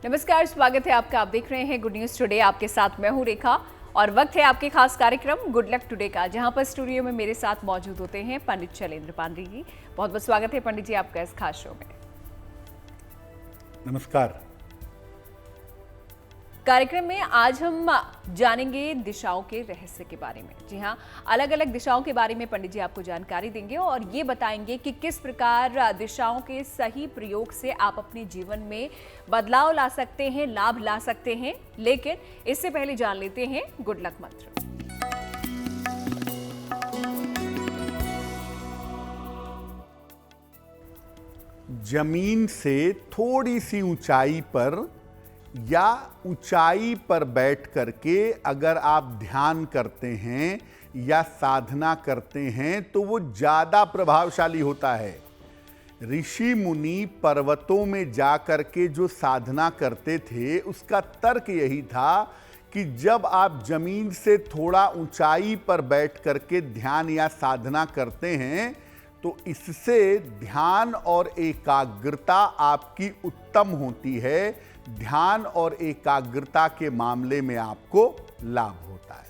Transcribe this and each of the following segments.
नमस्कार, स्वागत है आपका। आप देख रहे हैं गुड न्यूज टुडे। आपके साथ मैं हूं रेखा और वक्त है आपके खास कार्यक्रम गुड लक टुडे का, जहां पर स्टूडियो में मेरे साथ मौजूद होते हैं पंडित शैलेंद्र पांडे जी। बहुत बहुत स्वागत है पंडित जी आपका इस खास शो में। नमस्कार। कार्यक्रम में आज हम जानेंगे दिशाओं के रहस्य के बारे में। जी हाँ, अलग अलग दिशाओं के बारे में पंडित जी आपको जानकारी देंगे और ये बताएंगे कि किस प्रकार दिशाओं के सही प्रयोग से आप अपने जीवन में बदलाव ला सकते हैं, लाभ ला सकते हैं। लेकिन इससे पहले जान लेते हैं गुड लक मंत्र। जमीन से थोड़ी सी ऊंचाई पर या ऊंचाई पर बैठ करके अगर आप ध्यान करते हैं या साधना करते हैं तो वो ज्यादा प्रभावशाली होता है। ऋषि मुनि पर्वतों में जा करके जो साधना करते थे उसका तर्क यही था कि जब आप जमीन से थोड़ा ऊंचाई पर बैठ करके ध्यान या साधना करते हैं तो इससे ध्यान और एकाग्रता आपकी उत्तम होती है। ध्यान और एकाग्रता के मामले में आपको लाभ होता है।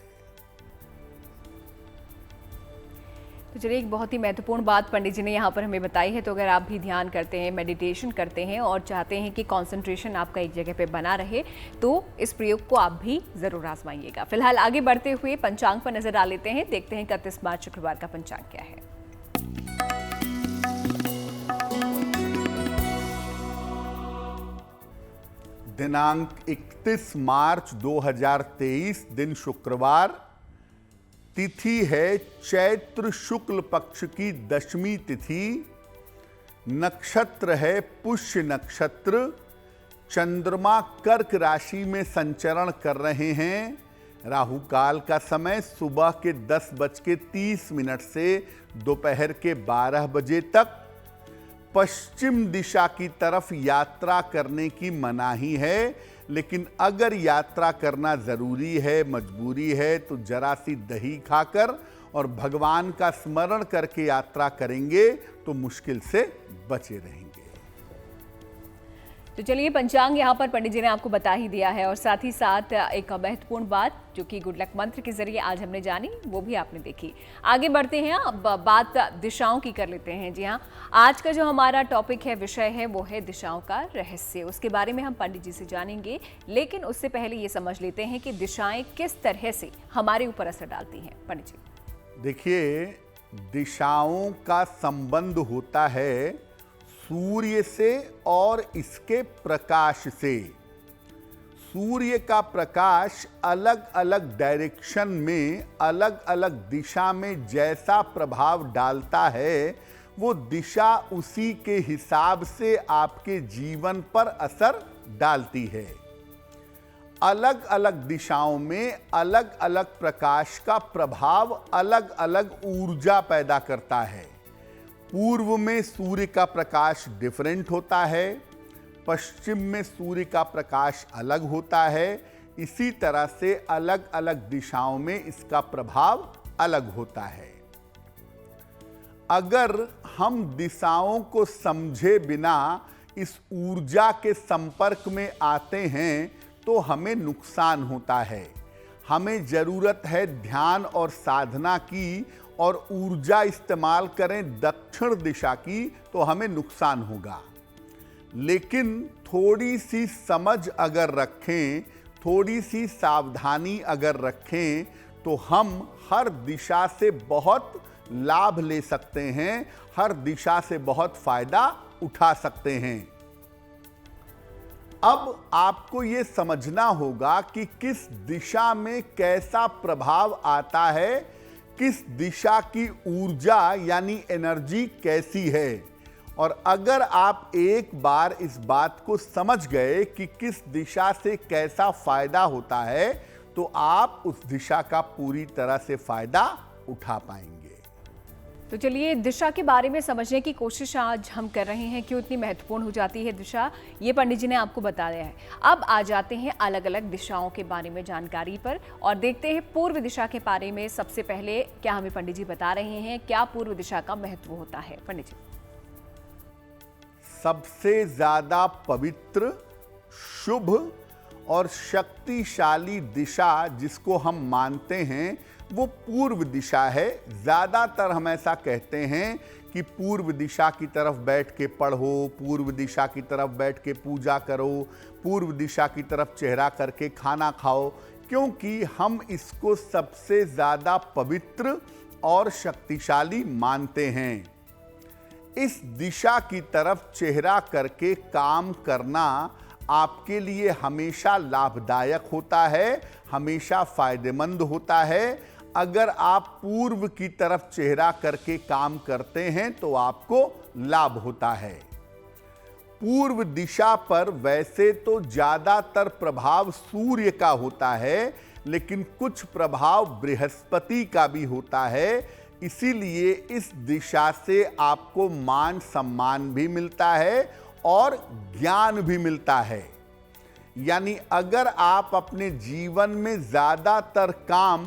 तो चलिए, एक बहुत ही महत्वपूर्ण बात पंडित जी ने यहाँ पर हमें बताई है। तो अगर आप भी ध्यान करते हैं, मेडिटेशन करते हैं और चाहते हैं कि कंसंट्रेशन आपका एक जगह पे बना रहे, तो इस प्रयोग को आप भी जरूर आजमाइएगा। फिलहाल आगे बढ़ते हुए पंचांग पर नजर डाल लेते हैं। देखते हैं 31 मार्च शुक्रवार का पंचांग क्या है। दिनांक 31 मार्च 2023, दिन शुक्रवार, तिथि है चैत्र शुक्ल पक्ष की दशमी तिथि, नक्षत्र है पुष्य नक्षत्र, चंद्रमा कर्क राशि में संचरण कर रहे हैं। राहु काल का समय सुबह के 10:30 से दोपहर के 12 बजे तक। पश्चिम दिशा की तरफ यात्रा करने की मनाही है, लेकिन अगर यात्रा करना जरूरी है, मजबूरी है, तो जरा सी दही खाकर और भगवान का स्मरण करके यात्रा करेंगे तो मुश्किल से बचे रहेंगे। तो चलिए, पंचांग यहाँ पर पंडित जी ने आपको बता ही दिया है और साथ ही साथ एक महत्वपूर्ण बात जो कि गुड लक मंत्र के जरिए आज हमने जानी, वो भी आपने देखी। आगे बढ़ते हैं, अब बात दिशाओं की कर लेते हैं। जी हाँ, आज का जो हमारा टॉपिक है, विषय है, वो है दिशाओं का रहस्य। उसके बारे में हम पंडित जी से जानेंगे, लेकिन उससे पहले ये समझ लेते हैं कि दिशाएं किस तरह से हमारे ऊपर असर डालती हैं। पंडित जी देखिए, दिशाओं का संबंध होता है सूर्य से और इसके प्रकाश से। सूर्य का प्रकाश अलग अलग डायरेक्शन में, अलग अलग दिशा में जैसा प्रभाव डालता है, वो दिशा उसी के हिसाब से आपके जीवन पर असर डालती है। अलग अलग दिशाओं में अलग अलग प्रकाश का प्रभाव अलग अलग ऊर्जा पैदा करता है। पूर्व में सूर्य का प्रकाश डिफरेंट होता है, पश्चिम में सूर्य का प्रकाश अलग होता है। इसी तरह से अलग अलग दिशाओं में इसका प्रभाव अलग होता है। अगर हम दिशाओं को समझे बिना इस ऊर्जा के संपर्क में आते हैं तो हमें नुकसान होता है। हमें जरूरत है ध्यान और साधना की और ऊर्जा इस्तेमाल करें दक्षिण दिशा की, तो हमें नुकसान होगा। लेकिन थोड़ी सी समझ अगर रखें, थोड़ी सी सावधानी अगर रखें, तो हम हर दिशा से बहुत लाभ ले सकते हैं, हर दिशा से बहुत फायदा उठा सकते हैं। अब आपको ये समझना होगा कि किस दिशा में कैसा प्रभाव आता है, किस दिशा की ऊर्जा यानी एनर्जी कैसी है। और अगर आप एक बार इस बात को समझ गए कि किस दिशा से कैसा फायदा होता है, तो आप उस दिशा का पूरी तरह से फायदा उठा पाएंगे। तो चलिए, दिशा के बारे में समझने की कोशिश आज हम कर रहे हैं। क्यों इतनी महत्वपूर्ण हो जाती है दिशा, ये पंडित जी ने आपको बताया है। अब आ जाते हैं अलग अलग दिशाओं के बारे में जानकारी पर और देखते हैं पूर्व दिशा के बारे में। सबसे पहले क्या हमें पंडित जी बता रहे हैं, क्या पूर्व दिशा का महत्व होता है? पंडित जी सबसे ज्यादा पवित्र शुभ और शक्तिशाली दिशा जिसको हम मानते हैं वो पूर्व दिशा है। ज़्यादातर हम ऐसा कहते हैं कि पूर्व दिशा की तरफ बैठ के पढ़ो, पूर्व दिशा की तरफ बैठ के पूजा करो, पूर्व दिशा की तरफ चेहरा करके खाना खाओ, क्योंकि हम इसको सबसे ज़्यादा पवित्र और शक्तिशाली मानते हैं। इस दिशा की तरफ चेहरा करके काम करना आपके लिए हमेशा लाभदायक होता है, हमेशा फायदेमंद होता है। अगर आप पूर्व की तरफ चेहरा करके काम करते हैं तो आपको लाभ होता है। पूर्व दिशा पर वैसे तो ज्यादातर प्रभाव सूर्य का होता है, लेकिन कुछ प्रभाव बृहस्पति का भी होता है। इसीलिए इस दिशा से आपको मान सम्मान भी मिलता है और ज्ञान भी मिलता है। यानी अगर आप अपने जीवन में ज्यादातर काम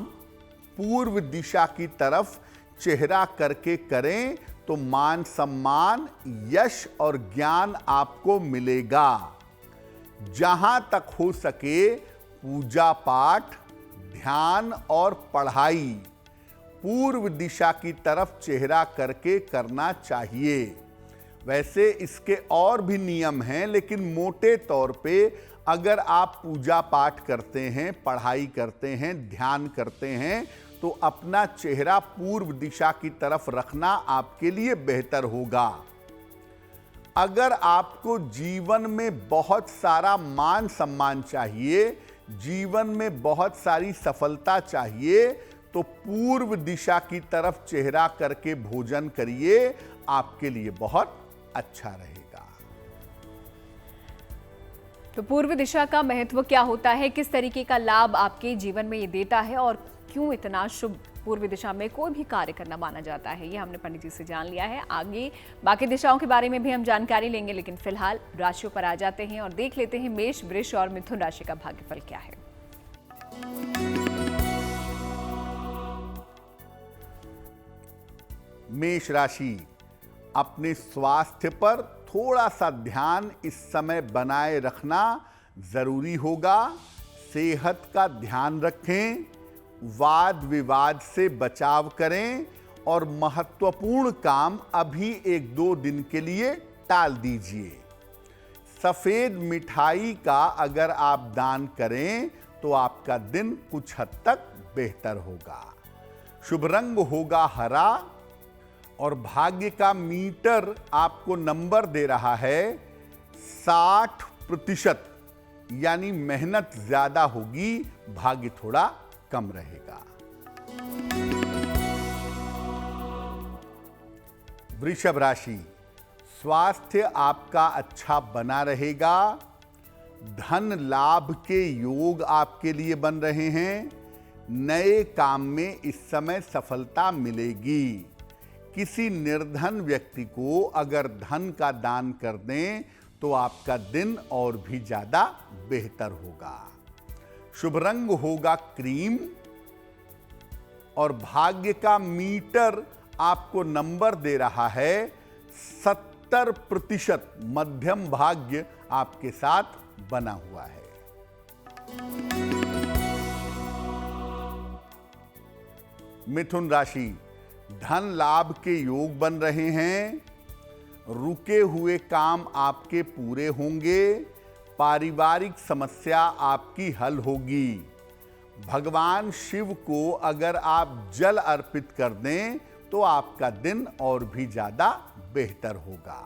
पूर्व दिशा की तरफ चेहरा करके करें तो मान सम्मान, यश और ज्ञान आपको मिलेगा। जहां तक हो सके पूजा पाठ, ध्यान और पढ़ाई पूर्व दिशा की तरफ चेहरा करके करना चाहिए। वैसे इसके और भी नियम हैं, लेकिन मोटे तौर पे अगर आप पूजा पाठ करते हैं, पढ़ाई करते हैं, ध्यान करते हैं, तो अपना चेहरा पूर्व दिशा की तरफ रखना आपके लिए बेहतर होगा। अगर आपको जीवन में बहुत सारा मान सम्मान चाहिए, जीवन में बहुत सारी सफलता चाहिए, तो पूर्व दिशा की तरफ चेहरा करके भोजन करिए, आपके लिए बहुत अच्छा रहेगा। तो पूर्व दिशा का महत्व क्या होता है, किस तरीके का लाभ आपके जीवन में ये देता है और क्यों इतना शुभ पूर्व दिशा में कोई भी कार्य करना माना जाता है, ये हमने पंडित जी से जान लिया है। आगे बाकी दिशाओं के बारे में भी हम जानकारी लेंगे, लेकिन फिलहाल राशियों पर आ जाते हैं और देख लेते हैं मेष, वृष और मिथुन राशि का भाग्यफल क्या है। मेष राशि, अपने स्वास्थ्य पर थोड़ा सा ध्यान इस समय बनाए रखना जरूरी होगा। सेहत का ध्यान रखें, वाद विवाद से बचाव करें और महत्वपूर्ण काम अभी 1-2 दिन के लिए टाल दीजिए। सफेद मिठाई का अगर आप दान करें तो आपका दिन कुछ हद तक बेहतर होगा। शुभ रंग होगा हरा और भाग्य का मीटर आपको नंबर दे रहा है 60%, यानी मेहनत ज्यादा होगी, भाग्य थोड़ा कम रहेगा। वृषभ राशि, स्वास्थ्य आपका अच्छा बना रहेगा। धन लाभ के योग आपके लिए बन रहे हैं। नए काम में इस समय सफलता मिलेगी। किसी निर्धन व्यक्ति को अगर धन का दान कर दें तो आपका दिन और भी ज्यादा बेहतर होगा। शुभ रंग होगा क्रीम और भाग्य का मीटर आपको नंबर दे रहा है 70%। मध्यम भाग्य आपके साथ बना हुआ है। मिथुन राशि, धन लाभ के योग बन रहे हैं। रुके हुए काम आपके पूरे होंगे। पारिवारिक समस्या आपकी हल होगी। भगवान शिव को अगर आप जल अर्पित कर दें तो आपका दिन और भी ज्यादा बेहतर होगा।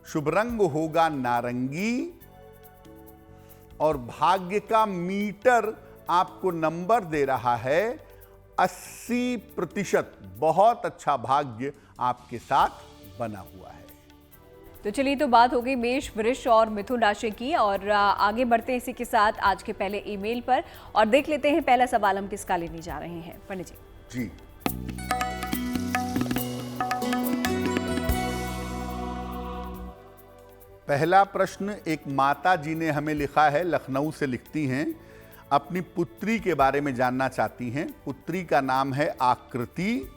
शुभ रंग होगा नारंगी और भाग्य का मीटर आपको नंबर दे रहा है 80%। बहुत अच्छा भाग्य आपके साथ बना हुआ है। तो चलिए, तो बात हो गई मेष, वृष और मिथुन राशि की, और आगे बढ़ते हैं इसी के साथ आज के पहले ईमेल पर और देख लेते हैं पहला सवाल हम किसका लेने जा रहे हैं। पंडित जी। जी, पहला प्रश्न एक माता जी ने हमें लिखा है, लखनऊ से लिखती हैं, अपनी पुत्री के बारे में जानना चाहती हैं। पुत्री का नाम है आकृति।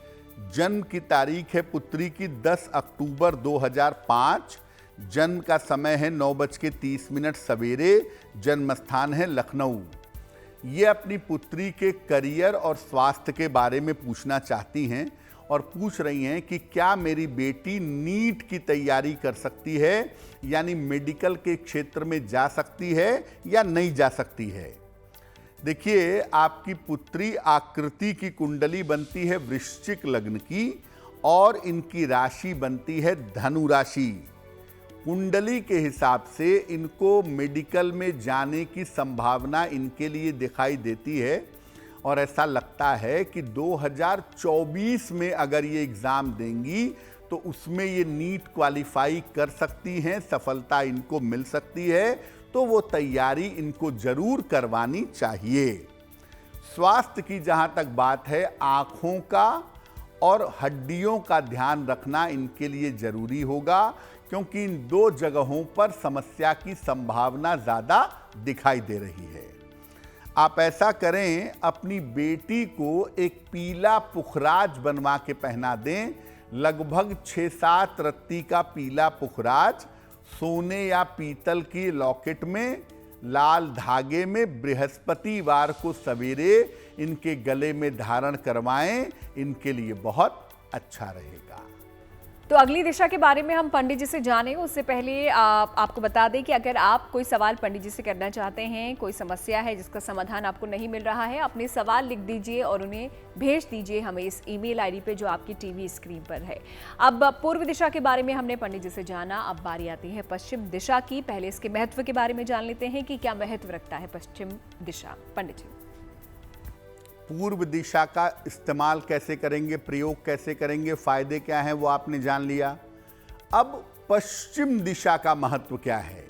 जन्म की तारीख है पुत्री की 10 अक्टूबर 2005। जन्म का समय है 9:30 सवेरे, जन्म स्थान है लखनऊ। ये अपनी पुत्री के करियर और स्वास्थ्य के बारे में पूछना चाहती हैं और पूछ रही हैं कि क्या मेरी बेटी नीट की तैयारी कर सकती है, यानी मेडिकल के क्षेत्र में जा सकती है या नहीं जा सकती है। देखिए, आपकी पुत्री आकृति की कुंडली बनती है वृश्चिक लग्न की और इनकी राशि बनती है धनु राशि। कुंडली के हिसाब से इनको मेडिकल में जाने की संभावना इनके लिए दिखाई देती है और ऐसा लगता है कि 2024 में अगर ये एग्ज़ाम देंगी तो उसमें ये नीट क्वालिफाई कर सकती हैं, सफलता इनको मिल सकती है, तो वो तैयारी इनको जरूर करवानी चाहिए। स्वास्थ्य की जहाँ तक बात है, आँखों का और हड्डियों का ध्यान रखना इनके लिए जरूरी होगा, क्योंकि इन दो जगहों पर समस्या की संभावना ज़्यादा दिखाई दे रही है। आप ऐसा करें, अपनी बेटी को एक पीला पुखराज बनवा के पहना दें। लगभग 6-7 रत्ती का पीला पुखराज सोने या पीतल की लॉकेट में लाल धागे में बृहस्पतिवार को सवेरे इनके गले में धारण करवाएं, इनके लिए बहुत अच्छा रहेगा। तो अगली दिशा के बारे में हम पंडित जी से जानें, उससे पहले आपको बता दें कि अगर आप कोई सवाल पंडित जी से करना चाहते हैं, कोई समस्या है जिसका समाधान आपको नहीं मिल रहा है, अपने सवाल लिख दीजिए और उन्हें भेज दीजिए हमें इस ईमेल आईडी पे जो आपकी टीवी स्क्रीन पर है। अब पूर्व दिशा के बारे में हमने पंडित जी से जाना, अब बारी आती है पश्चिम दिशा की। पहले इसके महत्व के बारे में जान लेते हैं कि क्या महत्व रखता है पश्चिम दिशा। पंडित जी, पूर्व दिशा का इस्तेमाल कैसे करेंगे, प्रयोग कैसे करेंगे, फायदे क्या हैं, वो आपने जान लिया। अब पश्चिम दिशा का महत्व क्या है।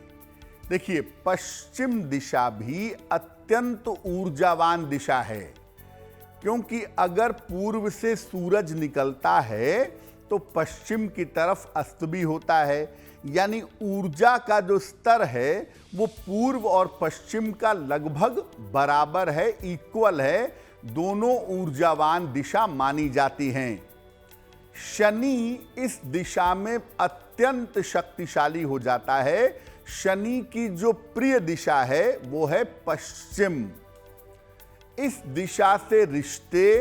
देखिए, पश्चिम दिशा भी अत्यंत ऊर्जावान दिशा है, क्योंकि अगर पूर्व से सूरज निकलता है तो पश्चिम की तरफ अस्त भी होता है, यानी ऊर्जा का जो स्तर है वो पूर्व और पश्चिम का लगभग बराबर है, इक्वल है। दोनों ऊर्जावान दिशा मानी जाती हैं। शनि इस दिशा में अत्यंत शक्तिशाली हो जाता है। शनि की जो प्रिय दिशा है वो है पश्चिम। इस दिशा से रिश्ते,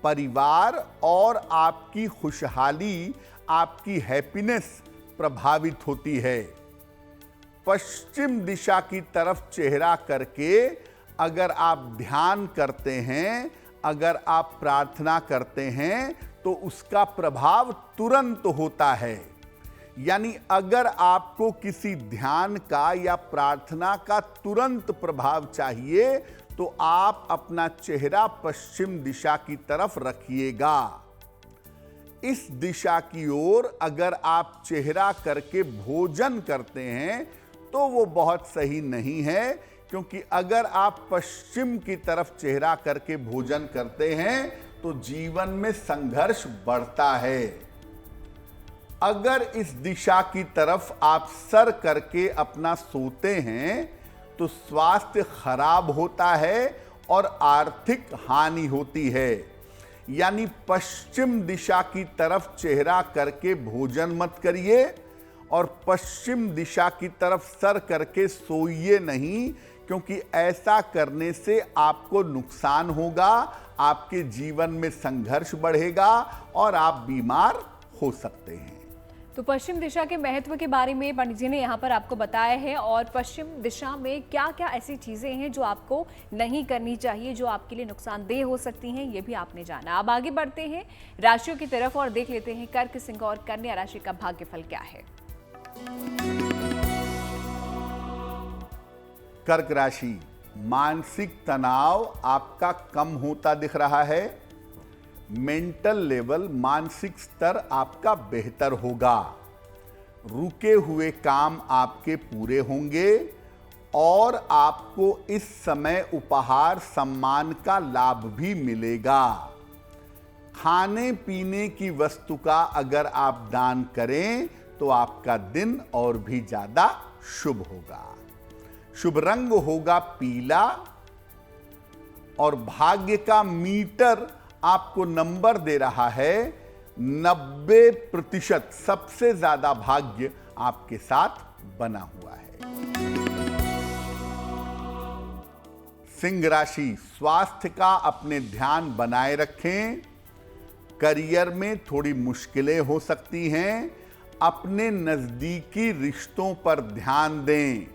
परिवार और आपकी खुशहाली, आपकी हैप्पीनेस प्रभावित होती है। पश्चिम दिशा की तरफ चेहरा करके अगर आप ध्यान करते हैं, अगर आप प्रार्थना करते हैं, तो उसका प्रभाव तुरंत होता है। यानी अगर आपको किसी ध्यान का या प्रार्थना का तुरंत प्रभाव चाहिए तो आप अपना चेहरा पश्चिम दिशा की तरफ रखिएगा। इस दिशा की ओर अगर आप चेहरा करके भोजन करते हैं तो वो बहुत सही नहीं है, क्योंकि अगर आप पश्चिम की तरफ चेहरा करके भोजन करते हैं तो जीवन में संघर्ष बढ़ता है। अगर इस दिशा की तरफ आप सर करके अपना सोते हैं तो स्वास्थ्य खराब होता है और आर्थिक हानि होती है। यानी पश्चिम दिशा की तरफ चेहरा करके भोजन मत करिए और पश्चिम दिशा की तरफ सर करके सोइए नहीं, क्योंकि ऐसा करने से आपको नुकसान होगा, आपके जीवन में संघर्ष बढ़ेगा और आप बीमार हो सकते हैं। तो पश्चिम दिशा के महत्व के बारे में पंडित जी ने यहाँ पर आपको बताया है, और पश्चिम दिशा में क्या क्या ऐसी चीज़ें हैं जो आपको नहीं करनी चाहिए, जो आपके लिए नुकसानदेह हो सकती हैं, ये भी आपने जाना। अब आगे बढ़ते हैं राशियों की तरफ और देख लेते हैं कर्क, सिंह और कन्या राशि का भाग्यफल क्या है। कर्क राशि, मानसिक तनाव आपका कम होता दिख रहा है। मेंटल लेवल, मानसिक स्तर आपका बेहतर होगा। रुके हुए काम आपके पूरे होंगे और आपको इस समय उपहार सम्मान का लाभ भी मिलेगा। खाने पीने की वस्तु का अगर आप दान करें तो आपका दिन और भी ज्यादा शुभ होगा। शुभ रंग होगा पीला और भाग्य का मीटर आपको नंबर दे रहा है 90%। सबसे ज्यादा भाग्य आपके साथ बना हुआ है। सिंह राशि, स्वास्थ्य का अपने ध्यान बनाए रखें। करियर में थोड़ी मुश्किलें हो सकती हैं। अपने नजदीकी रिश्तों पर ध्यान दें।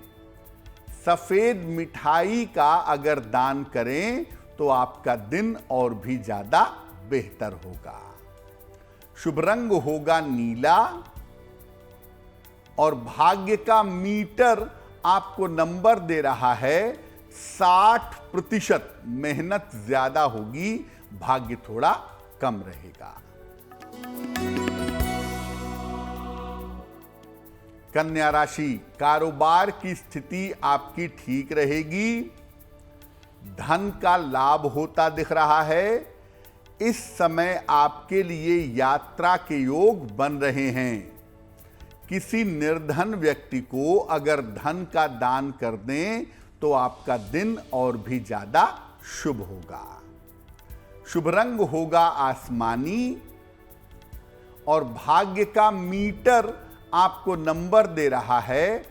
सफेद मिठाई का अगर दान करें तो आपका दिन और भी ज्यादा बेहतर होगा। शुभ रंग होगा नीला और भाग्य का मीटर आपको नंबर दे रहा है 60%। मेहनत ज्यादा होगी, भाग्य थोड़ा कम रहेगा। कन्या राशि, कारोबार की स्थिति आपकी ठीक रहेगी। धन का लाभ होता दिख रहा है। इस समय आपके लिए यात्रा के योग बन रहे हैं। किसी निर्धन व्यक्ति को अगर धन का दान कर दें तो आपका दिन और भी ज्यादा शुभ होगा। शुभ रंग होगा आसमानी और भाग्य का मीटर आपको नंबर दे रहा है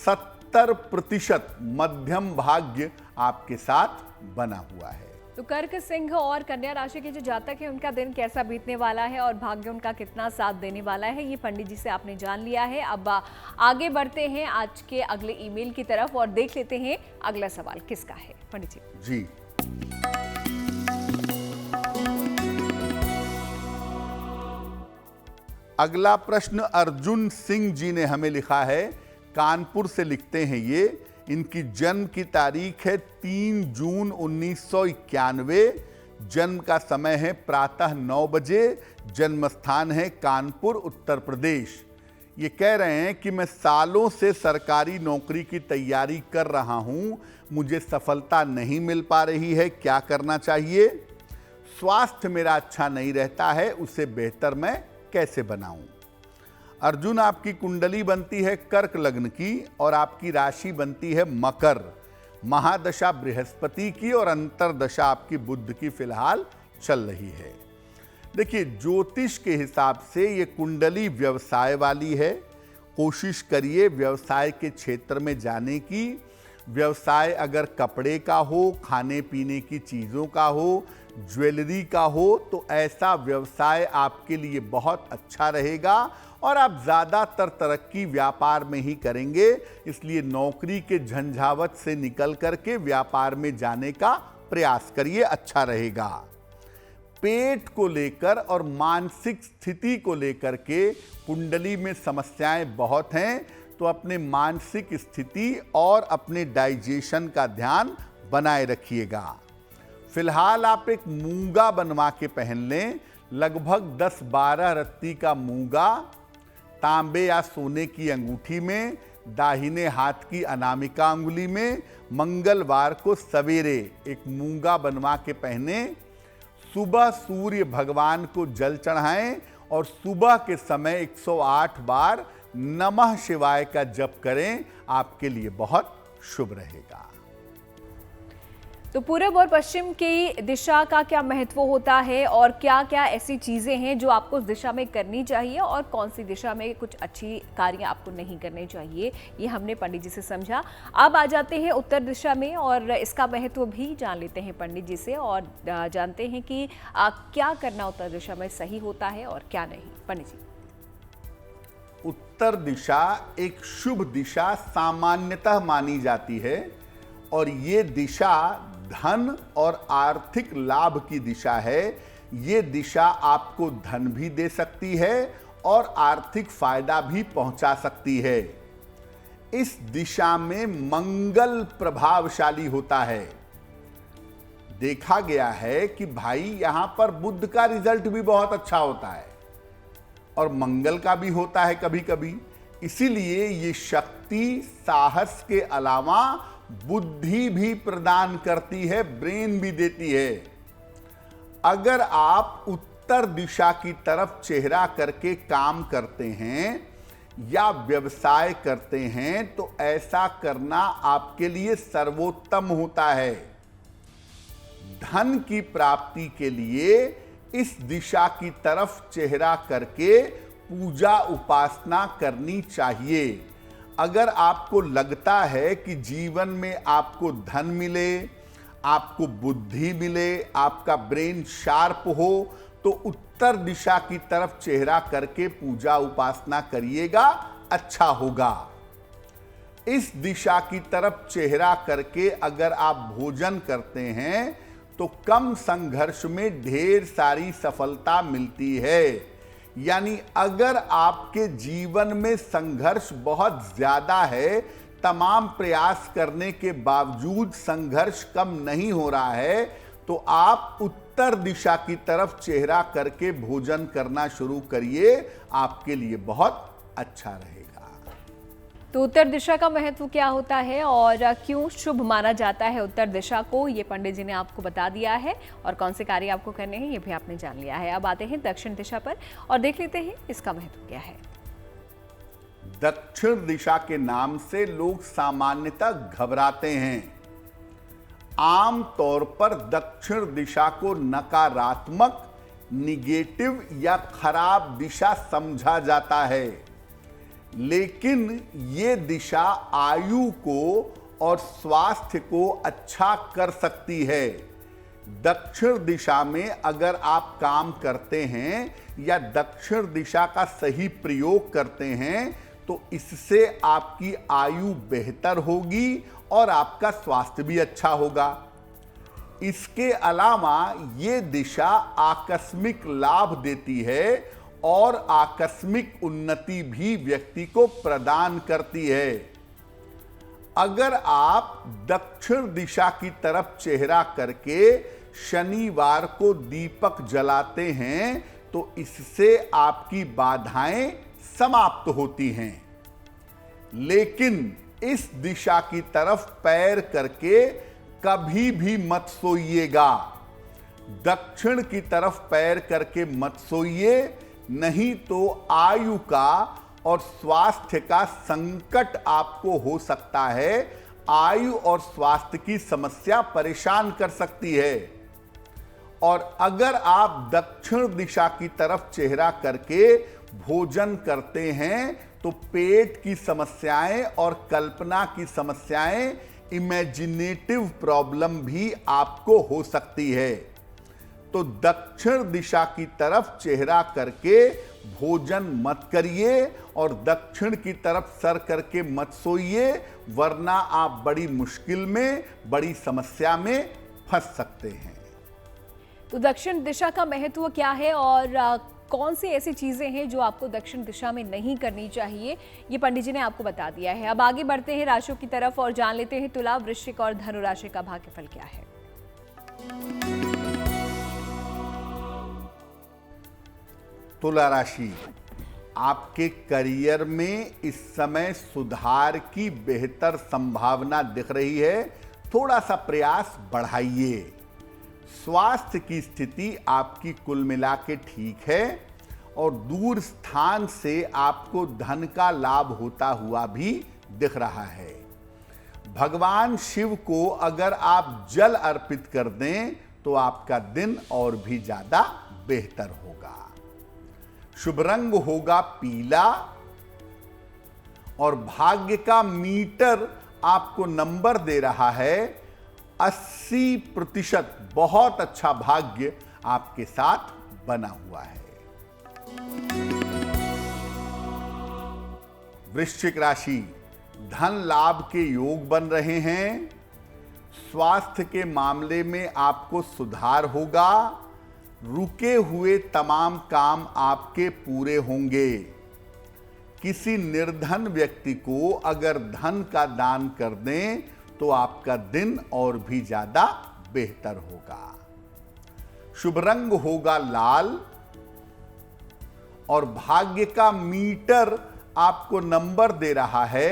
70%। मध्यम भाग्य आपके साथ बना हुआ है। तो कर्क, सिंह और कन्या राशि के जो जातक हैं उनका दिन कैसा बीतने वाला है और भाग्य उनका कितना साथ देने वाला है, ये पंडित जी से आपने जान लिया है। अब आगे बढ़ते हैं आज के अगले ईमेल की तरफ और देख लेते हैं अगला सवाल किसका है। पंडित जी अगला प्रश्न अर्जुन सिंह जी ने हमें लिखा है। कानपुर से लिखते हैं ये। इनकी जन्म की तारीख है 3 जून 1991। जन्म का समय है प्रातः 9 बजे। जन्म स्थान है कानपुर, उत्तर प्रदेश। ये कह रहे हैं कि मैं सालों से सरकारी नौकरी की तैयारी कर रहा हूं, मुझे सफलता नहीं मिल पा रही है, क्या करना चाहिए? स्वास्थ्य मेरा अच्छा नहीं रहता है, उसे बेहतर मैं कैसे बनाऊं? अर्जुन, आपकी कुंडली बनती है कर्क लग्न की और आपकी राशि बनती है मकर। महादशा बृहस्पति की और अंतरदशा आपकी बुध की फिलहाल चल रही है। देखिए, ज्योतिष के हिसाब से ये कुंडली व्यवसाय वाली है। कोशिश करिए व्यवसाय के क्षेत्र में जाने की। व्यवसाय अगर कपड़े का हो, खाने पीने की चीज़ों का हो, ज्वेलरी का हो, तो ऐसा व्यवसाय आपके लिए बहुत अच्छा रहेगा और आप ज़्यादातर तरक्की व्यापार में ही करेंगे। इसलिए नौकरी के झंझावत से निकल करके व्यापार में जाने का प्रयास करिए, अच्छा रहेगा। पेट को लेकर और मानसिक स्थिति को लेकर के कुंडली में समस्याएं बहुत हैं, तो अपने मानसिक स्थिति और अपने डाइजेशन का ध्यान बनाए रखिएगा। फिलहाल आप एक मूंगा बनवा के पहन लें। लगभग 10-12 रत्ती का मूंगा तांबे या सोने की अंगूठी में, दाहिने हाथ की अनामिका अंगुली में, मंगलवार को सवेरे एक मूंगा बनवा के पहने। सुबह सूर्य भगवान को जल चढ़ाएं और सुबह के समय 108 बार नमः शिवाय का जप करें, आपके लिए बहुत शुभ रहेगा। तो पूरब और पश्चिम की दिशा का क्या महत्व होता है और क्या क्या ऐसी चीजें हैं जो आपको उस दिशा में करनी चाहिए और कौन सी दिशा में कुछ अच्छी कार्य आपको नहीं करने चाहिए, ये हमने पंडित जी से समझा। अब आ जाते हैं उत्तर दिशा में और इसका महत्व भी जान लेते हैं पंडित जी से और जानते हैं कि क्या करना उत्तर दिशा में सही होता है और क्या नहीं। पंडित जी, उत्तर दिशा एक शुभ दिशा सामान्यतः मानी जाती है और ये दिशा धन और आर्थिक लाभ की दिशा है। ये दिशा आपको धन भी दे सकती है और आर्थिक फायदा भी पहुंचा सकती है। इस दिशा में मंगल प्रभावशाली होता है। देखा गया है कि भाई यहां पर बुध का रिजल्ट भी बहुत अच्छा होता है और मंगल का भी होता है कभी कभी। इसीलिए ये शक्ति साहस के अलावा बुद्धि भी प्रदान करती है, ब्रेन भी देती है। अगर आप उत्तर दिशा की तरफ चेहरा करके काम करते हैं या व्यवसाय करते हैं तो ऐसा करना आपके लिए सर्वोत्तम होता है। धन की प्राप्ति के लिए इस दिशा की तरफ चेहरा करके पूजा उपासना करनी चाहिए। अगर आपको लगता है कि जीवन में आपको धन मिले, आपको बुद्धि मिले, आपका ब्रेन शार्प हो, तो उत्तर दिशा की तरफ चेहरा करके पूजा उपासना करिएगा, अच्छा होगा। इस दिशा की तरफ चेहरा करके अगर आप भोजन करते हैं तो कम संघर्ष में ढेर सारी सफलता मिलती है। यानी अगर आपके जीवन में संघर्ष बहुत ज्यादा है, तमाम प्रयास करने के बावजूद संघर्ष कम नहीं हो रहा है, तो आप उत्तर दिशा की तरफ चेहरा करके भोजन करना शुरू करिए, आपके लिए बहुत अच्छा रहेगा। तो उत्तर दिशा का महत्व क्या होता है और क्यों शुभ माना जाता है उत्तर दिशा को, ये पंडित जी ने आपको बता दिया है। और कौन से कार्य आपको करने हैं ये भी आपने जान लिया है। अब आते हैं दक्षिण दिशा पर और देख लेते हैं इसका महत्व क्या है। दक्षिण दिशा के नाम से लोग सामान्यतः घबराते हैं। आम तौर पर दक्षिण दिशा को नकारात्मक, निगेटिव या खराब दिशा समझा जाता है, लेकिन ये दिशा आयु को और स्वास्थ्य को अच्छा कर सकती है। दक्षिण दिशा में अगर आप काम करते हैं या दक्षिण दिशा का सही प्रयोग करते हैं तो इससे आपकी आयु बेहतर होगी और आपका स्वास्थ्य भी अच्छा होगा। इसके अलावा ये दिशा आकस्मिक लाभ देती है और आकस्मिक उन्नति भी व्यक्ति को प्रदान करती है। अगर आप दक्षिण दिशा की तरफ चेहरा करके शनिवार को दीपक जलाते हैं तो इससे आपकी बाधाएं समाप्त होती हैं। लेकिन इस दिशा की तरफ पैर करके कभी भी मत सोइएगा। दक्षिण की तरफ पैर करके मत सोइए, नहीं तो आयु का और स्वास्थ्य का संकट आपको हो सकता है। आयु और स्वास्थ्य की समस्या परेशान कर सकती है। और अगर आप दक्षिण दिशा की तरफ चेहरा करके भोजन करते हैं तो पेट की समस्याएं और कल्पना की समस्याएं, इमेजिनेटिव प्रॉब्लम भी आपको हो सकती है। तो दक्षिण दिशा की तरफ चेहरा करके भोजन मत करिए और दक्षिण की तरफ सर करके मत सोइए, वरना आप बड़ी मुश्किल में, बड़ी समस्या में फंस सकते हैं। तो दक्षिण दिशा का महत्व क्या है और कौन सी ऐसी चीजें हैं जो आपको दक्षिण दिशा में नहीं करनी चाहिए, ये पंडित जी ने आपको बता दिया है। अब आगे बढ़ते हैं राशियों की तरफ और जान लेते हैं तुला, वृश्चिक और धनु राशि का भाग्यफल क्या है। तुला राशि, आपके करियर में इस समय सुधार की बेहतर संभावना दिख रही है। थोड़ा सा प्रयास बढ़ाइए। स्वास्थ्य की स्थिति आपकी कुल मिला के ठीक है और दूर स्थान से आपको धन का लाभ होता हुआ भी दिख रहा है। भगवान शिव को अगर आप जल अर्पित कर दें तो आपका दिन और भी ज्यादा बेहतर होगा। शुभ रंग होगा पीला और भाग्य का मीटर आपको नंबर दे रहा है 80%। बहुत अच्छा भाग्य आपके साथ बना हुआ है। वृश्चिक राशि, धन लाभ के योग बन रहे हैं। स्वास्थ्य के मामले में आपको सुधार होगा। रुके हुए तमाम काम आपके पूरे होंगे। किसी निर्धन व्यक्ति को अगर धन का दान कर दें तो आपका दिन और भी ज्यादा बेहतर होगा। शुभ रंग होगा लाल और भाग्य का मीटर आपको नंबर दे रहा है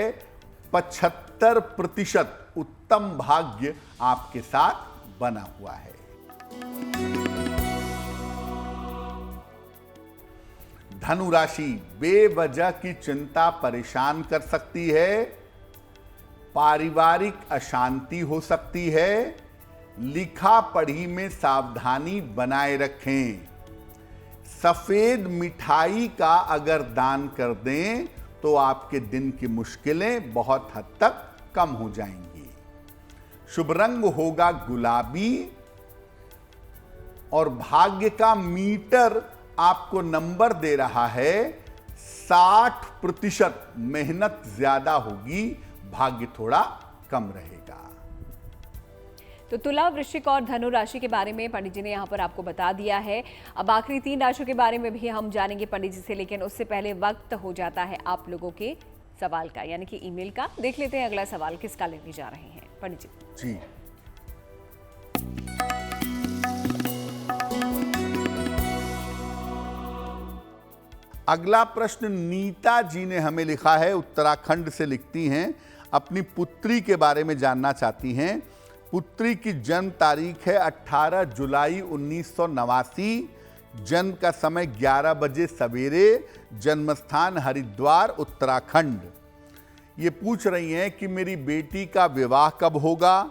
75%। उत्तम भाग्य आपके साथ बना हुआ है। धनु राशि, बेवजह की चिंता परेशान कर सकती है। पारिवारिक अशांति हो सकती है। लिखा पढ़ी में सावधानी बनाए रखें। सफेद मिठाई का अगर दान कर दें तो आपके दिन की मुश्किलें बहुत हद तक कम हो जाएंगी। शुभ रंग होगा गुलाबी और भाग्य का मीटर आपको नंबर दे रहा है 60%। मेहनत ज्यादा होगी, भाग्य थोड़ा कम रहेगा। तो तुला, वृश्चिक और धनु राशि के बारे में पंडित जी ने यहाँ पर आपको बता दिया है। अब आखिरी 3 राशियों के बारे में भी हम जानेंगे पंडित जी से, लेकिन उससे पहले वक्त हो जाता है आप लोगों के सवाल का, यानी कि ईमेल का। देख लेते हैं अगला सवाल किसका लेने जा रहे हैं पंडित जी। जी, अगला प्रश्न नीता जी ने हमें लिखा है, उत्तराखंड से लिखती हैं, अपनी पुत्री के बारे में जानना चाहती हैं। पुत्री की जन्म तारीख है 18 जुलाई 1989, जन्म का समय 11 बजे सवेरे, जन्म स्थान हरिद्वार उत्तराखंड। ये पूछ रही हैं कि मेरी बेटी का विवाह कब होगा,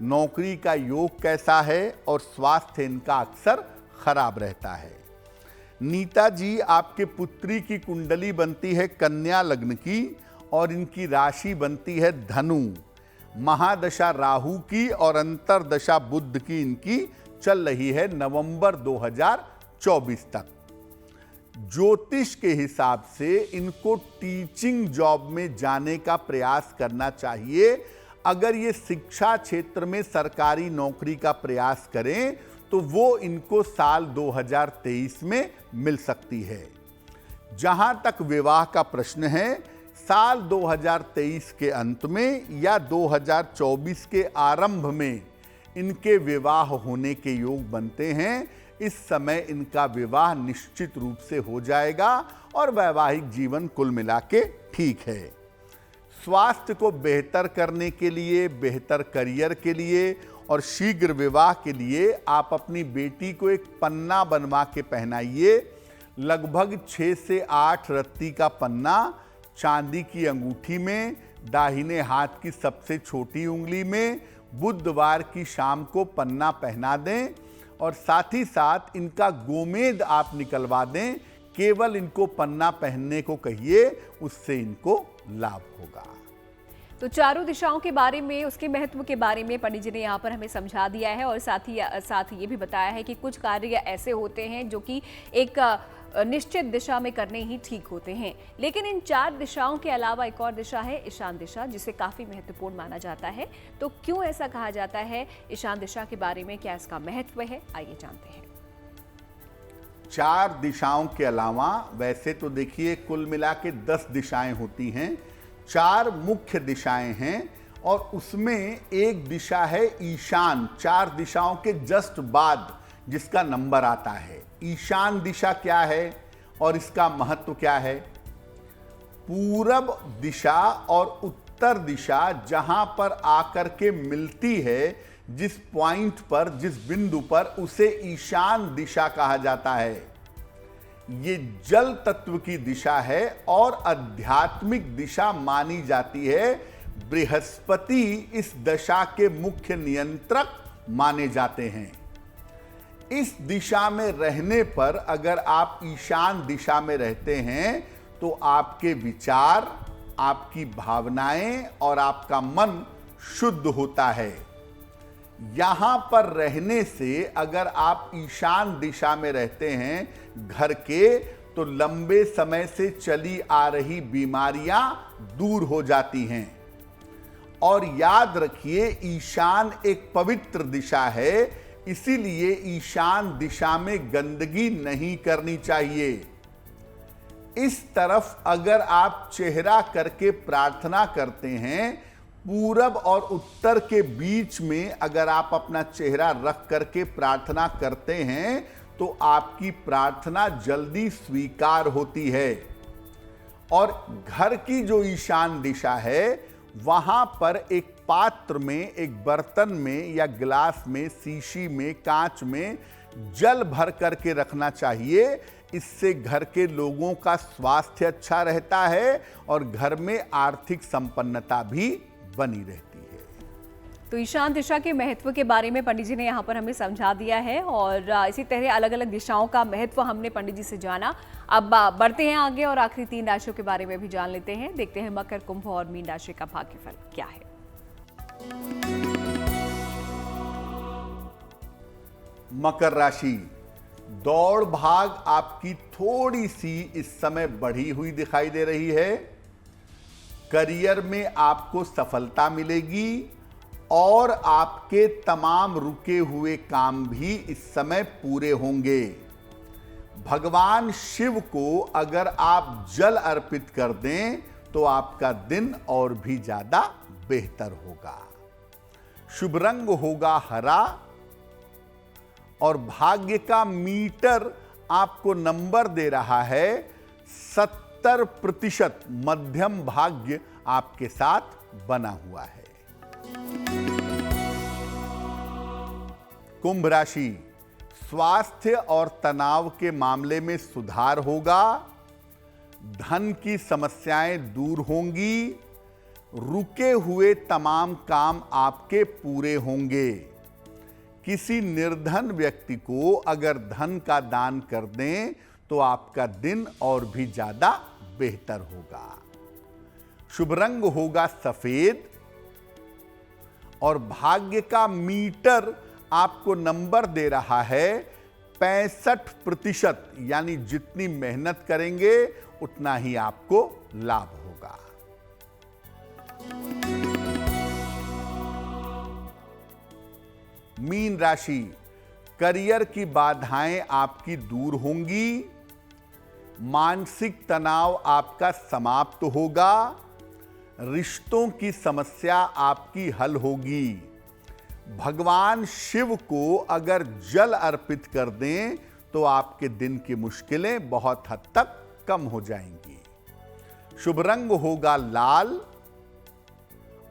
नौकरी का योग कैसा है और स्वास्थ्य इनका अक्सर खराब रहता है। नीता जी, आपके पुत्री की कुंडली बनती है कन्या लग्न की और इनकी राशि बनती है धनु। महादशा राहु की और अंतरदशा बुध की इनकी चल रही है नवंबर 2024 तक। ज्योतिष के हिसाब से इनको टीचिंग जॉब में जाने का प्रयास करना चाहिए। अगर ये शिक्षा क्षेत्र में सरकारी नौकरी का प्रयास करें तो वो इनको साल 2023 में मिल सकती है। जहां तक विवाह का प्रश्न है, साल 2023 के अंत में या 2024 के आरंभ में इनके विवाह होने के योग बनते हैं। इस समय इनका विवाह निश्चित रूप से हो जाएगा और वैवाहिक जीवन कुल मिला के ठीक है। स्वास्थ्य को बेहतर करने के लिए, बेहतर करियर के लिए और शीघ्र विवाह के लिए आप अपनी बेटी को एक पन्ना बनवा के पहनाइए। लगभग 6 से 8 रत्ती का पन्ना चांदी की अंगूठी में, दाहिने हाथ की सबसे छोटी उंगली में, बुधवार की शाम को पन्ना पहना दें और साथ ही साथ इनका गोमेद आप निकलवा दें। केवल इनको पन्ना पहनने को कहिए, उससे इनको लाभ होगा। तो चारों दिशाओं के बारे में, उसके महत्व के बारे में पंडित जी ने यहाँ पर हमें समझा दिया है और साथ ही ये भी बताया है कि कुछ कार्य ऐसे होते हैं जो कि एक निश्चित दिशा में करने ही ठीक होते हैं। लेकिन इन 4 दिशाओं के अलावा एक और दिशा है ईशान दिशा, जिसे काफी महत्वपूर्ण माना जाता है। तो क्यों ऐसा कहा जाता है? ईशान दिशा के बारे में क्या इसका महत्व है, आइए जानते हैं। 4 दिशाओं के अलावा वैसे तो देखिए कुल मिला के 10 दिशाएं होती हैं। 4 मुख्य दिशाएं हैं और उसमें एक दिशा है ईशान, 4 दिशाओं के जस्ट बाद जिसका नंबर आता है। ईशान दिशा क्या है और इसका महत्व क्या है? पूरब दिशा और उत्तर दिशा जहां पर आकर के मिलती है, जिस पॉइंट पर, जिस बिंदु पर, उसे ईशान दिशा कहा जाता है। ये जल तत्व की दिशा है और आध्यात्मिक दिशा मानी जाती है। बृहस्पति इस दशा के मुख्य नियंत्रक माने जाते हैं। इस दिशा में रहने पर अगर आप ईशान दिशा में रहते हैं तो आपके विचार, आपकी भावनाएं और आपका मन शुद्ध होता है। यहां पर रहने से अगर आप ईशान दिशा में रहते हैं घर के, तो लंबे समय से चली आ रही बीमारियां दूर हो जाती हैं। और याद रखिए, ईशान एक पवित्र दिशा है, इसीलिए ईशान दिशा में गंदगी नहीं करनी चाहिए। इस तरफ अगर आप चेहरा करके प्रार्थना करते हैं, पूरब और उत्तर के बीच में अगर आप अपना चेहरा रख करके प्रार्थना करते हैं तो आपकी प्रार्थना जल्दी स्वीकार होती है। और घर की जो ईशान दिशा है, वहां पर एक पात्र में, एक बर्तन में या गिलास में, शीशी में, कांच में जल भर करके रखना चाहिए। इससे घर के लोगों का स्वास्थ्य अच्छा रहता है और घर में आर्थिक संपन्नता भी बनी रहती है। तो ईशान दिशा के महत्व के बारे में पंडित जी ने यहाँ पर हमें समझा दिया है और इसी तरह अलग अलग दिशाओं का महत्व हमने पंडित जी से जाना। अब बढ़ते हैं आगे और आखिरी 3 राशियों के बारे में भी जान लेते हैं। देखते हैं मकर, कुंभ और मीन राशि का भाग्यफल क्या है। मकर राशि, दौड़ भाग आपकी थोड़ी सी इस समय बढ़ी हुई दिखाई दे रही है। करियर में आपको सफलता मिलेगी और आपके तमाम रुके हुए काम भी इस समय पूरे होंगे। भगवान शिव को अगर आप जल अर्पित कर दें तो आपका दिन और भी ज्यादा बेहतर होगा। शुभ रंग होगा हरा और भाग्य का मीटर आपको नंबर दे रहा है 70%। मध्यम भाग्य आपके साथ बना हुआ है। कुंभ राशि, स्वास्थ्य और तनाव के मामले में सुधार होगा। धन की समस्याएं दूर होंगी। रुके हुए तमाम काम आपके पूरे होंगे। किसी निर्धन व्यक्ति को अगर धन का दान कर दें तो आपका दिन और भी ज्यादा बेहतर होगा। शुभ रंग होगा सफेद और भाग्य का मीटर आपको नंबर दे रहा है 65%। यानी जितनी मेहनत करेंगे उतना ही आपको लाभ होगा। मीन राशि, करियर की बाधाएं आपकी दूर होंगी। मानसिक तनाव आपका समाप्त होगा। रिश्तों की समस्या आपकी हल होगी। भगवान शिव को अगर जल अर्पित कर दें तो आपके दिन की मुश्किलें बहुत हद तक कम हो जाएंगी। शुभ रंग होगा लाल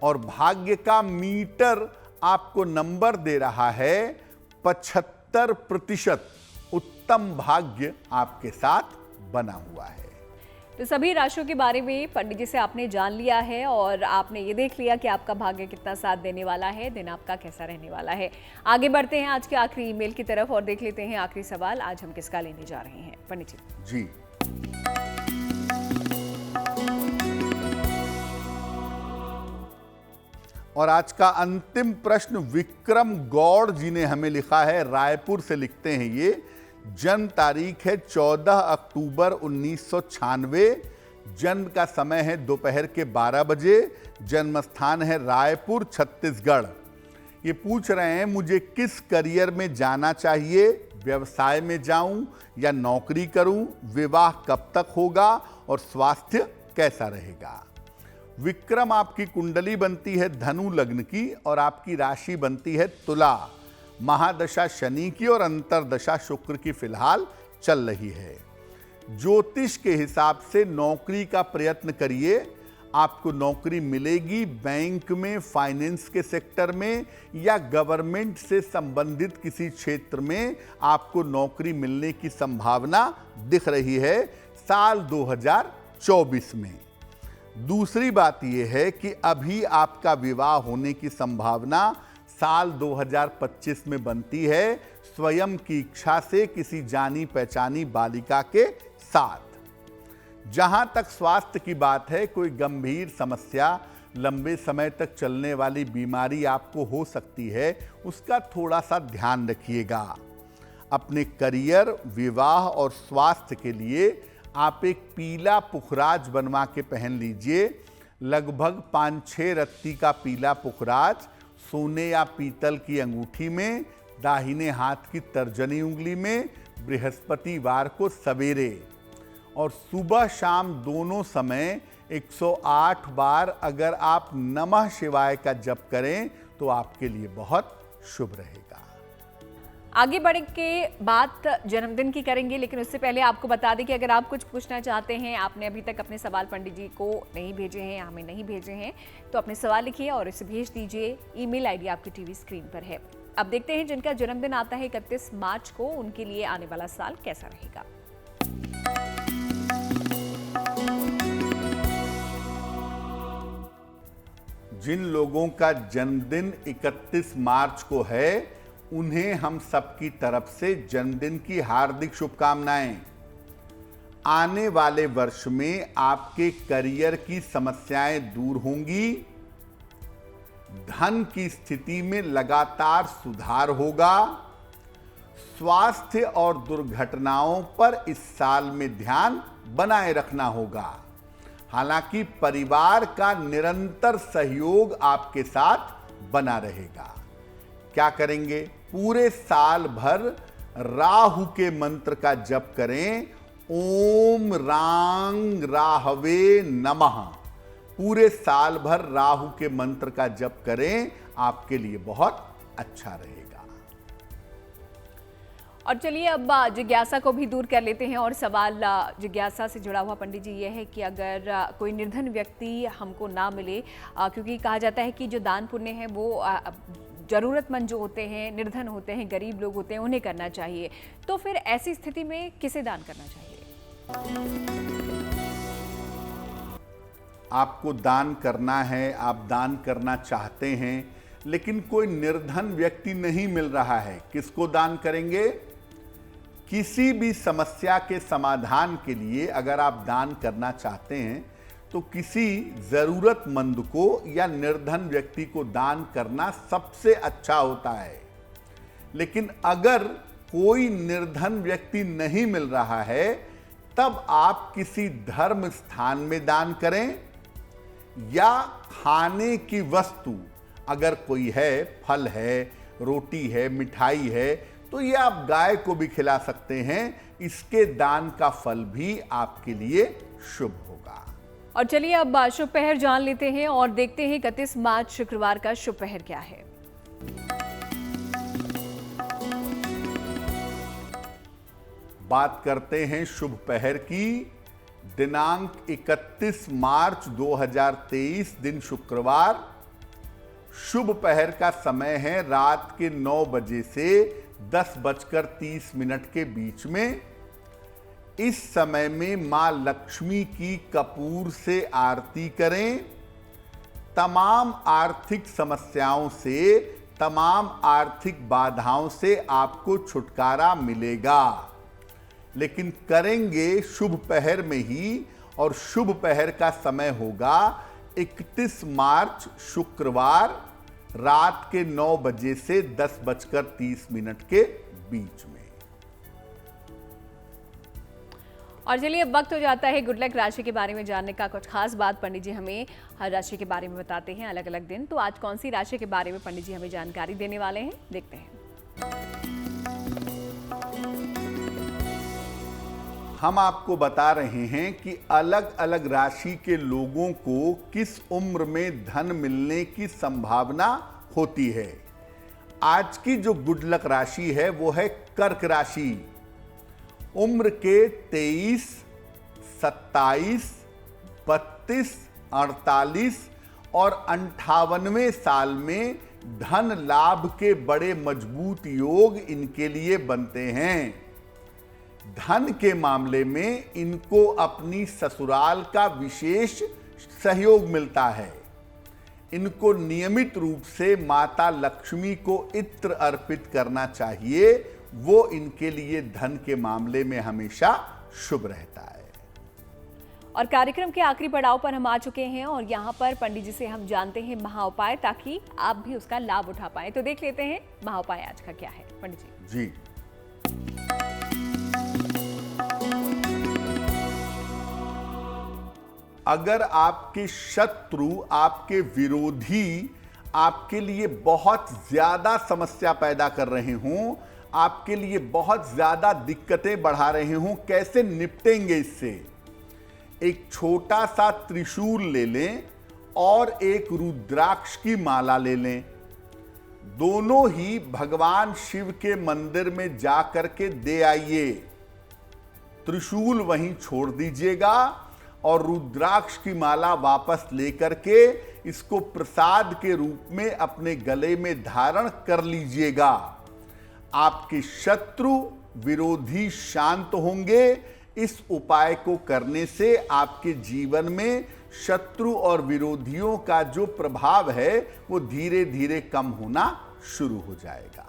और भाग्य का मीटर आपको नंबर दे रहा है 75%। उत्तम भाग्य आपके साथ बना हुआ है। तो सभी राशियों के बारे में पंडित जी से आपने जान लिया है और आपने ये देख लिया कि आपका भाग्य कितना साथ देने वाला है, दिन आपका कैसा रहने वाला है। आगे बढ़ते हैं आज के आखिरी ईमेल की तरफ और देख लेते हैं आखिरी सवाल आज हम किसका लेने जा रहे हैं पंडित जी। और आज का अंतिम प्रश्न विक्रम गौड़ जी ने हमें लिखा है, रायपुर से लिखते हैं ये। जन्म तारीख है 14 अक्टूबर 1996। जन्म का समय है दोपहर के 12 बजे। जन्म स्थान है रायपुर, छत्तीसगढ़। ये पूछ रहे हैं मुझे किस करियर में जाना चाहिए, व्यवसाय में जाऊं या नौकरी करूं, विवाह कब तक होगा और स्वास्थ्य कैसा रहेगा। विक्रम, आपकी कुंडली बनती है धनु लग्न की और आपकी राशि बनती है तुला। महादशा शनि की और अंतरदशा शुक्र की फिलहाल चल रही है। ज्योतिष के हिसाब से नौकरी का प्रयत्न करिए, आपको नौकरी मिलेगी। बैंक में, फाइनेंस के सेक्टर में या गवर्नमेंट से संबंधित किसी क्षेत्र में आपको नौकरी मिलने की संभावना दिख रही है साल 2024 में। दूसरी बात यह है कि अभी आपका विवाह होने की संभावना साल 2025 में बनती है, स्वयं की इच्छा से किसी जानी पहचानी बालिका के साथ। जहां तक स्वास्थ्य की बात है, कोई गंभीर समस्या, लंबे समय तक चलने वाली बीमारी आपको हो सकती है, उसका थोड़ा सा ध्यान रखिएगा। अपने करियर, विवाह और स्वास्थ्य के लिए आप एक पीला पुखराज बनवा के पहन लीजिए। लगभग 5-6 रत्ती का पीला पुखराज सोने या पीतल की अंगूठी में, दाहिने हाथ की तर्जनी उंगली में, बृहस्पतिवार को सवेरे और सुबह शाम दोनों समय 108 बार अगर आप नमः शिवाय का जप करें तो आपके लिए बहुत शुभ रहेगा। आगे बढ़ के बात जन्मदिन की करेंगे, लेकिन उससे पहले आपको बता दें कि अगर आप कुछ पूछना चाहते हैं, आपने अभी तक अपने सवाल पंडित जी को नहीं भेजे हैं, हमें नहीं भेजे हैं, तो अपने सवाल लिखिए और इसे भेज दीजिए। ईमेल आईडी आपकी टीवी स्क्रीन पर है। अब देखते हैं जिनका जन्मदिन आता है 31 मार्च को, उनके लिए आने वाला साल कैसा रहेगा। जिन लोगों का जन्मदिन 31 मार्च को है उन्हें हम सबकी तरफ से जन्मदिन की हार्दिक शुभकामनाएं। आने वाले वर्ष में आपके करियर की समस्याएं दूर होंगी, धन की स्थिति में लगातार सुधार होगा। स्वास्थ्य और दुर्घटनाओं पर इस साल में ध्यान बनाए रखना होगा। हालांकि परिवार का निरंतर सहयोग आपके साथ बना रहेगा। क्या करेंगे? पूरे साल भर राहु के मंत्र का जप करें। ओम रांग राहवे नमः। पूरे साल भर राहु के मंत्र का जप करें, आपके लिए बहुत अच्छा रहेगा। और चलिए अब जिज्ञासा को भी दूर कर लेते हैं। और सवाल जिज्ञासा से जुड़ा हुआ पंडित जी ये है कि अगर कोई निर्धन व्यक्ति हमको ना मिले, क्योंकि कहा जाता है कि जो दान पुण्य है वो जरूरतमंद जो होते हैं, निर्धन होते हैं, गरीब लोग होते हैं, उन्हें करना चाहिए, तो फिर ऐसी स्थिति में किसे दान करना चाहिए? आपको दान करना है, आप दान करना चाहते हैं, लेकिन कोई निर्धन व्यक्ति नहीं मिल रहा है, किसको दान करेंगे? किसी भी समस्या के समाधान के लिए अगर आप दान करना चाहते हैं तो किसी जरूरतमंद को या निर्धन व्यक्ति को दान करना सबसे अच्छा होता है। लेकिन अगर कोई निर्धन व्यक्ति नहीं मिल रहा है तब आप किसी धर्म स्थान में दान करें, या खाने की वस्तु अगर कोई है, फल है, रोटी है, मिठाई है, तो ये आप गाय को भी खिला सकते हैं। इसके दान का फल भी आपके लिए शुभ होगा। और चलिए अब शुभ पहर जान लेते हैं और देखते हैं 31 मार्च शुक्रवार का शुभ पहर क्या है। बात करते हैं शुभ पहर की। दिनांक 31 मार्च 2023 दिन शुक्रवार। शुभ पहर का समय है रात के 9 बजे से 10:30 के बीच में। इस समय में मां लक्ष्मी की कपूर से आरती करें। तमाम आर्थिक समस्याओं से, तमाम आर्थिक बाधाओं से आपको छुटकारा मिलेगा, लेकिन करेंगे शुभ पहर में ही। और शुभ पहर का समय होगा 31 मार्च शुक्रवार रात के 9 बजे से 10:30 के बीच में। और चलिए अब वक्त हो जाता है गुड लक राशि के बारे में जानने का। कुछ खास बात पंडित जी हमें हर राशि के बारे में बताते हैं अलग अलग दिन। तो आज कौन सी राशि के बारे में पंडित जी हमें जानकारी देने वाले हैं, देखते हैं। हम आपको बता रहे हैं कि अलग अलग राशि के लोगों को किस उम्र में धन मिलने की संभावना होती है। आज की जो गुड लक राशि है वो है कर्क राशि। उम्र के 23, 27, 32, 48 और 58वें साल में धन लाभ के बड़े मजबूत योग इनके लिए बनते हैं। धन के मामले में इनको अपनी ससुराल का विशेष सहयोग मिलता है। इनको नियमित रूप से माता लक्ष्मी को इत्र अर्पित करना चाहिए, वो इनके लिए धन के मामले में हमेशा शुभ रहता है। और कार्यक्रम के आखिरी पड़ाव पर हम आ चुके हैं और यहाँ पर पंडित जी से हम जानते हैं महाउपाय, ताकि आप भी उसका लाभ उठा पाएं। तो देख लेते हैं महाउपाय आज का क्या है पंडित जी। जी, अगर आपके शत्रु, आपके विरोधी आपके लिए बहुत ज्यादा समस्या पैदा कर रहे हों, आपके लिए बहुत ज्यादा दिक्कतें बढ़ा रहे हों, कैसे निपटेंगे इससे? एक छोटा सा त्रिशूल ले लें और एक रुद्राक्ष की माला ले लें। दोनों ही भगवान शिव के मंदिर में जा करके दे आइए। त्रिशूल वहीं छोड़ दीजिएगा और रुद्राक्ष की माला वापस लेकर के इसको प्रसाद के रूप में अपने गले में धारण कर लीजिएगा। आपके शत्रु विरोधी शांत होंगे। इस उपाय को करने से आपके जीवन में शत्रु और विरोधियों का जो प्रभाव है वो धीरे धीरे कम होना शुरू हो जाएगा।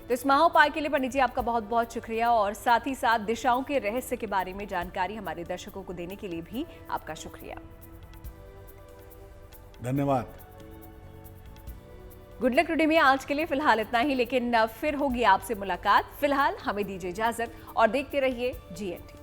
तो इस महाउपाय के लिए पंडित जी आपका बहुत बहुत शुक्रिया और साथ ही साथ दिशाओं के रहस्य के बारे में जानकारी हमारे दर्शकों को देने के लिए भी आपका शुक्रिया। धन्यवाद। गुड लक टुडे में आज के लिए फिलहाल इतना ही, लेकिन फिर होगी आपसे मुलाकात। फिलहाल हमें दीजिए इजाजत और देखते रहिए GNT।